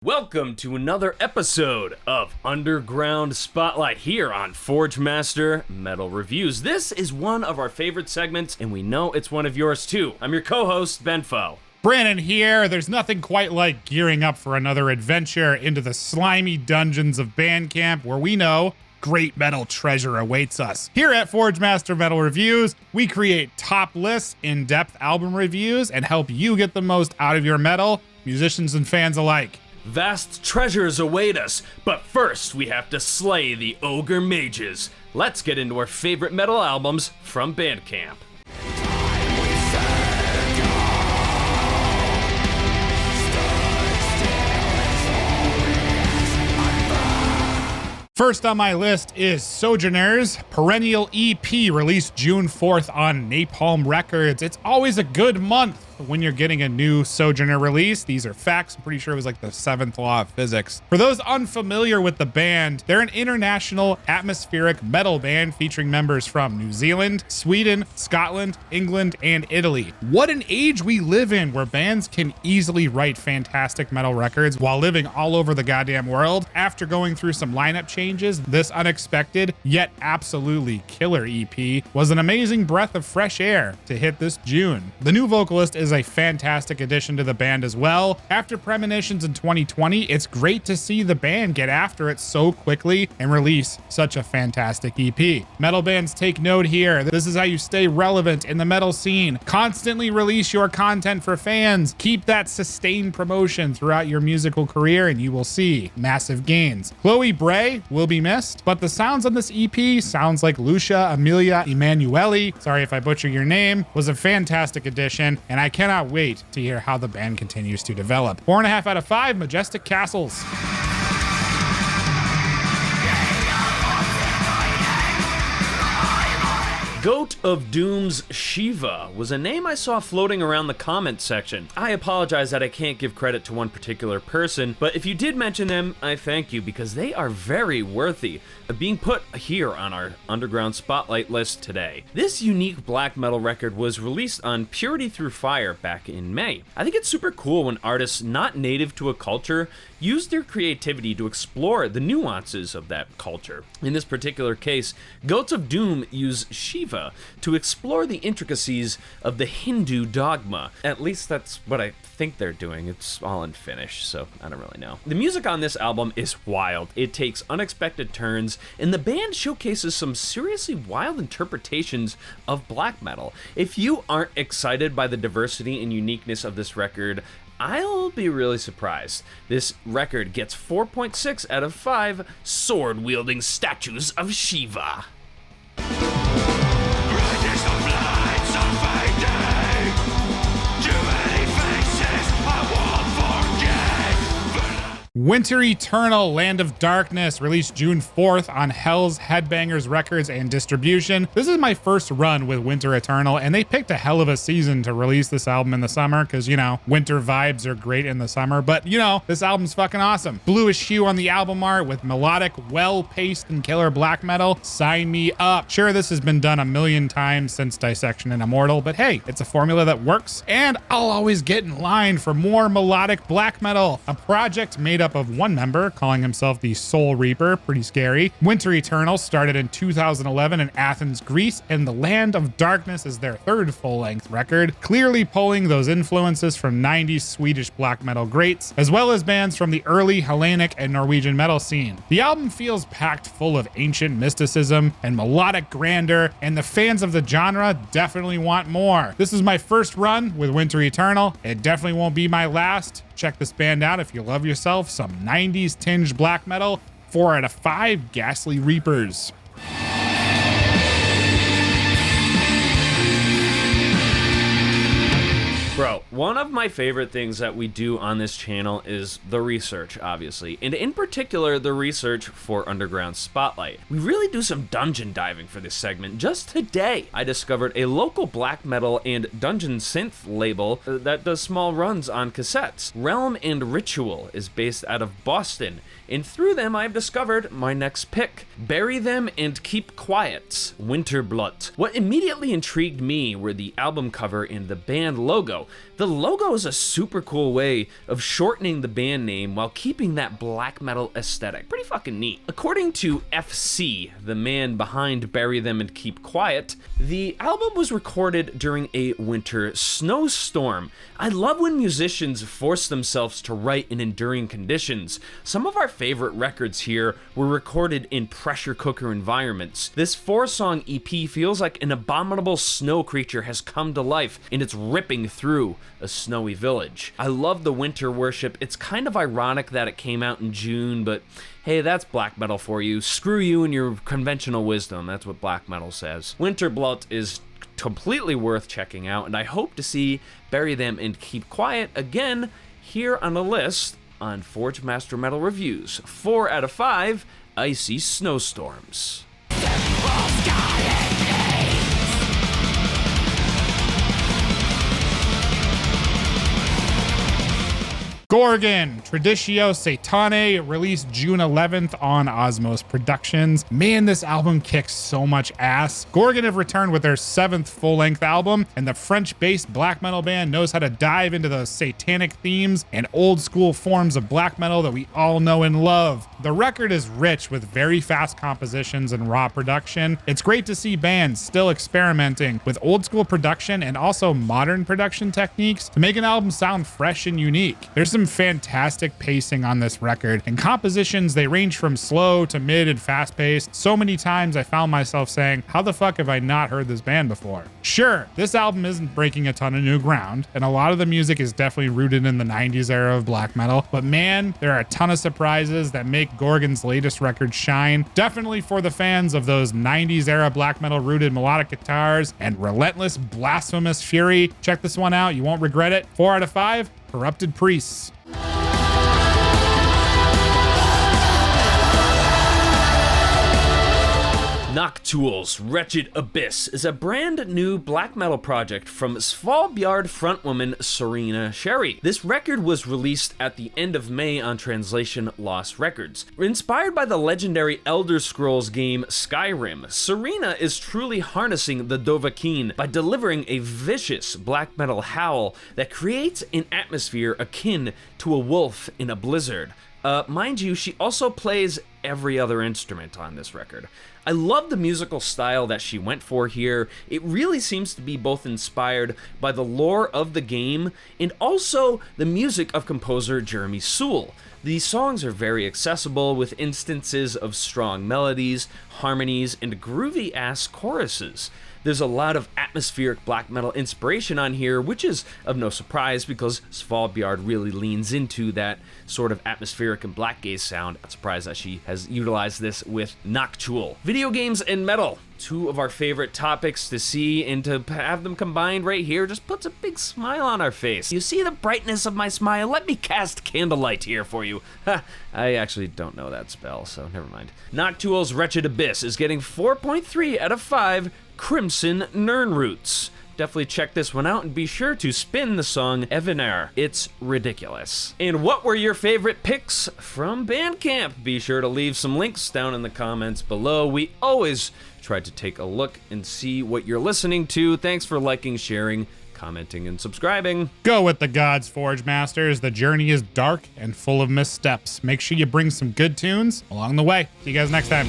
Welcome to another episode of Underground Spotlight here on Forge Master Metal Reviews. This is one of our favorite segments, and we know it's one of yours too. I'm your co-host, Benfo. Brandon here. There's nothing quite like gearing up for another adventure into the slimy dungeons of BANDCAMP, where we know great metal treasure awaits us. Here at Forge Master Metal Reviews, we create top lists, in-depth album reviews, and help you get the most out of your metal, musicians and fans alike. Vast treasures await us, but first we have to slay the ogre mages. Let's get into our favorite metal albums from BANDCAMP. First on my list is Sojourner's Perennial EP, released June 4th on Napalm Records. It's always a good month when you're getting a new Sojourner release. These are facts. I'm pretty sure it was like the seventh law of physics. For those unfamiliar with the band, they're an international atmospheric metal band featuring members from New Zealand, Sweden, Scotland, England, and Italy. What an age we live in where bands can easily write fantastic metal records while living all over the goddamn world. After going through some lineup changes, this unexpected yet absolutely killer EP was an amazing breath of fresh air to hit this June. The new vocalist is a fantastic addition to the band as well. After Premonitions in 2020, it's great to see the band get after it so quickly and release such a fantastic EP. Metal bands, take note here. This is how you stay relevant in the metal scene. Constantly release your content for fans. Keep that sustained promotion throughout your musical career and you will see massive gains. Chloe Bray will be missed, but the sounds on this EP sounds like Lucia Amelia Emanuele, sorry if I butcher your name, was a fantastic addition, and I cannot wait to hear how the band continues to develop. 4.5 out of 5, Majestic Castles. Goat of Doom's Shiva was a name I saw floating around the comments section. I apologize that I can't give credit to one particular person, but if you did mention them, I thank you because they are very worthy of being put here on our Underground Spotlight list today. This unique black metal record was released on Purity Through Fire back in May. I think it's super cool when artists not native to a culture use their creativity to explore the nuances of that culture. In this particular case, Goats of Doom use Shiva to explore the intricacies of the Hindu dogma. At least that's what I think they're doing. It's all in Finnish, so I don't really know. The music on this album is wild. It takes unexpected turns, and the band showcases some seriously wild interpretations of black metal. If you aren't excited by the diversity and uniqueness of this record, I'll be really surprised. This record gets 4.6 out of 5 sword-wielding statues of Shiva. Winter Eternal, Land of Darkness, released June 4th on Hell's Headbangers Records and Distribution. This is my first run with Winter Eternal, and they picked a hell of a season to release this album in the summer, because, you know, winter vibes are great in the summer, but, you know, this album's fucking awesome. Bluish hue on the album art with melodic, well-paced and killer black metal. Sign me up. Sure, this has been done a million times since Dissection and Immortal, but hey, it's a formula that works, and I'll always get in line for more melodic black metal. A project made up of one member calling himself the Soul Reaper, pretty scary. Winter Eternal started in 2011 in Athens, Greece, and The Land of Darkness is their third full-length record, clearly pulling those influences from 90s Swedish black metal greats, as well as bands from the early Hellenic and Norwegian metal scene. The album feels packed full of ancient mysticism and melodic grandeur, and the fans of the genre definitely want more. This is my first run with Winter Eternal. It definitely won't be my last. Check this band out if you love yourself some 90s tinged black metal. 4 out of 5 Ghastly Reapers. Bro, one of my favorite things that we do on this channel is the research, obviously, and in particular, the research for Underground Spotlight. We really do some dungeon diving for this segment. Just today, I discovered a local black metal and dungeon synth label that does small runs on cassettes. Realm and Ritual is based out of Boston, and through them, I've discovered my next pick. Bury Them and Keep Quiet's Winterblood. What immediately intrigued me were the album cover and the band logo. The logo is a super cool way of shortening the band name while keeping that black metal aesthetic. Pretty fucking neat. According to FC, the man behind Bury Them and Keep Quiet, the album was recorded during a winter snowstorm. I love when musicians force themselves to write in enduring conditions. Some of our favorite records here were recorded in pressure cooker environments. This 4-song EP feels like an abominable snow creature has come to life and it's ripping through a snowy village. I love the winter worship. It's kind of ironic that it came out in June, but hey, that's black metal for you. Screw you and your conventional wisdom. That's what black metal says. Winterblut is completely worth checking out, and I hope to see Bury Them and Keep Quiet again here on the list on Forge Master Metal Reviews. 4 out of 5 Icy Snowstorms. Gorgon, Traditio, Satane, released June 11th on Osmos Productions. Man, this album kicks so much ass. Gorgon have returned with their 7th full-length album, and the French-based black metal band knows how to dive into the satanic themes and old-school forms of black metal that we all know and love. The record is rich with very fast compositions and raw production. It's great to see bands still experimenting with old-school production and also modern production techniques to make an album sound fresh and unique. There's some fantastic pacing on this record, and compositions, they range from slow to mid and fast paced. So many times I found myself saying, how the fuck have I not heard this band before? Sure, this album isn't breaking a ton of new ground, and a lot of the music is definitely rooted in the 90s era of black metal, but man, there are a ton of surprises that make Gorgon's latest record shine. Definitely for the fans of those 90s era black metal rooted melodic guitars and relentless blasphemous fury. Check this one out, you won't regret it. 4 out of 5, Corrupted Priests. Noctule's Wretched Abyss is a brand new black metal project from Svalbard frontwoman Serena Sherry. This record was released at the end of May on Translation Lost Records. Inspired by the legendary Elder Scrolls game Skyrim, Serena is truly harnessing the Dovahkiin by delivering a vicious black metal howl that creates an atmosphere akin to a wolf in a blizzard. Mind you, she also plays every other instrument on this record. I love the musical style that she went for here. It really seems to be both inspired by the lore of the game and also the music of composer Jeremy Soule. These songs are very accessible with instances of strong melodies, harmonies, and groovy-ass choruses. There's a lot of atmospheric black metal inspiration on here, which is of no surprise because Svalbard really leans into that sort of atmospheric and black gaze sound. Not surprised that she has utilized this with Noctule. Video games and metal. 2 of our favorite topics to see, and to have them combined right here just puts a big smile on our face. You see the brightness of my smile? Let me cast candlelight here for you. Ha, I actually don't know that spell, so never mind. Noctule's Wretched Abyss is getting 4.3 out of 5 Crimson Nirnroots. Definitely check this one out and be sure to spin the song Evenair. It's ridiculous. And what were your favorite picks from Bandcamp? Be sure to leave some links down in the comments below. We always try to take a look and see what you're listening to. Thanks for liking, sharing, commenting, and subscribing. Go with the gods, Forge Masters. The journey is dark and full of missteps. Make sure you bring some good tunes along the way. See you guys next time.